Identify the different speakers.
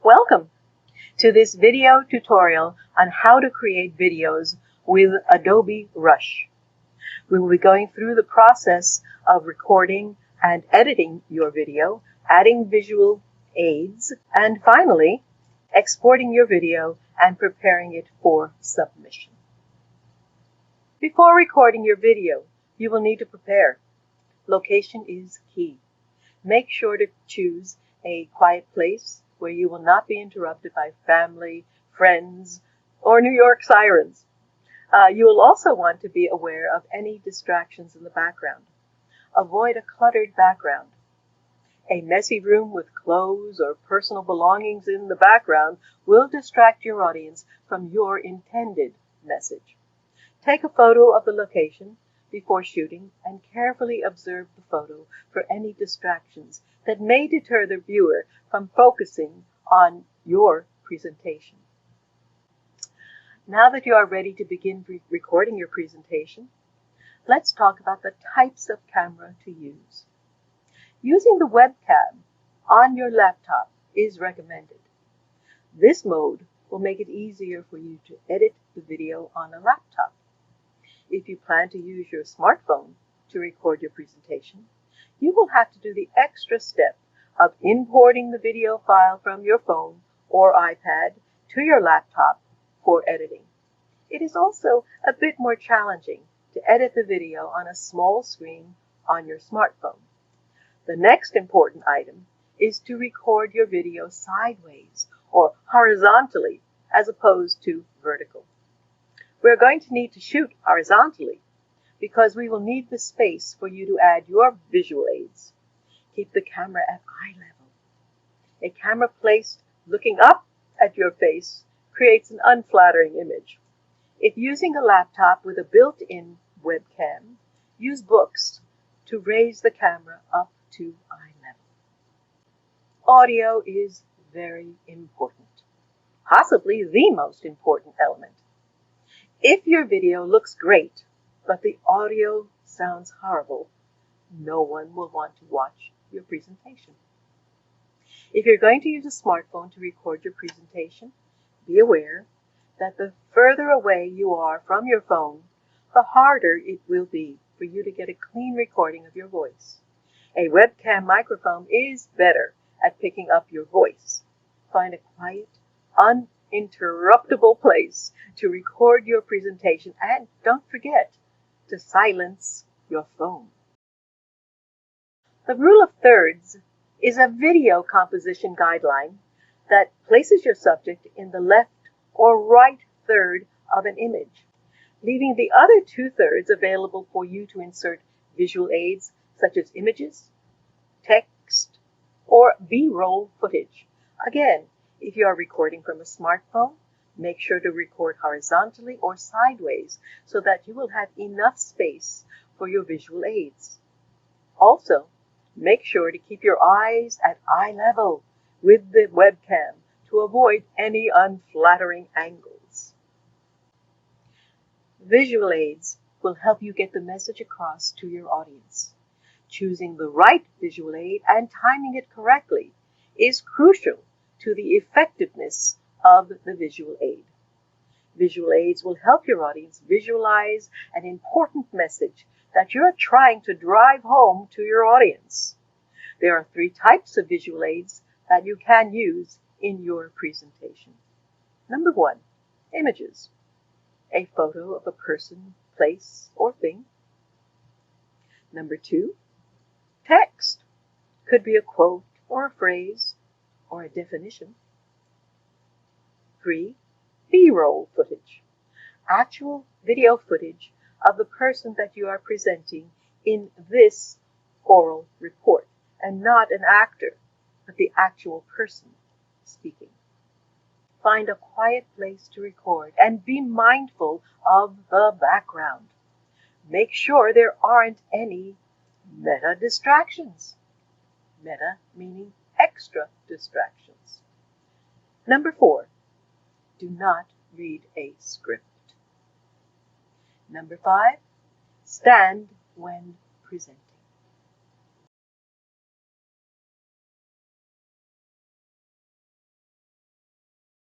Speaker 1: Welcome to this video tutorial on how to create videos with Adobe Rush. We will be going through the process of recording and editing your video, adding visual aids, and finally, exporting your video and preparing it for submission. Before recording your video, you will need to prepare. Location is key. Make sure to choose a quiet place where you will not be interrupted by family, friends, or New York sirens. You will also want to be aware of any distractions in the background. Avoid a cluttered background. A messy room with clothes or personal belongings in the background will distract your audience from your intended message. Take a photo of the location before shooting and carefully observe the photo for any distractions that may deter the viewer from focusing on your presentation. Now that you are ready to begin recording your presentation, let's talk about the types of camera to use. Using the webcam on your laptop is recommended. This mode will make it easier for you to edit the video on a laptop. If you plan to use your smartphone to record your presentation, you will have to do the extra step of importing the video file from your phone or iPad to your laptop for editing. It is also a bit more challenging to edit the video on a small screen on your smartphone. The next important item is to record your video sideways or horizontally as opposed to vertical. We're going to need to shoot horizontally because we will need the space for you to add your visual aids. Keep the camera at eye level. A camera placed looking up at your face creates an unflattering image. If using a laptop with a built-in webcam, use books to raise the camera up to eye level. Audio is very important, possibly the most important element. If your video looks great, but the audio sounds horrible, no one will want to watch your presentation. If you're going to use a smartphone to record your presentation, be aware that the further away you are from your phone, the harder it will be for you to get a clean recording of your voice. A webcam microphone is better at picking up your voice. Find a quiet, uninterruptible place to record your presentation, and don't forget to silence your phone. The rule of thirds is a video composition guideline that places your subject in the left or right third of an image, leaving the other 2/3 available for you to insert visual aids such as images, text, or B-roll footage. Again, if you are recording from a smartphone, make sure to record horizontally or sideways so that you will have enough space for your visual aids. Also, make sure to keep your eyes at eye level with the webcam to avoid any unflattering angles. Visual aids will help you get the message across to your audience. Choosing the right visual aid and timing it correctly is crucial to the effectiveness of the visual aid. Visual aids will help your audience visualize an important message that you're trying to drive home to your audience. There are 3 types of visual aids that you can use in your presentation. Number 1, images. A photo of a person, place, or thing. Number 2, text. Could be a quote or a phrase or a definition. 3, B-roll footage. Actual video footage of the person that you are presenting in this oral report, and not an actor, but the actual person speaking. Find a quiet place to record and be mindful of the background. Make sure there aren't any meta distractions. Meta meaning extra distractions. Number 4, do not read a script. Number 5, stand when presenting.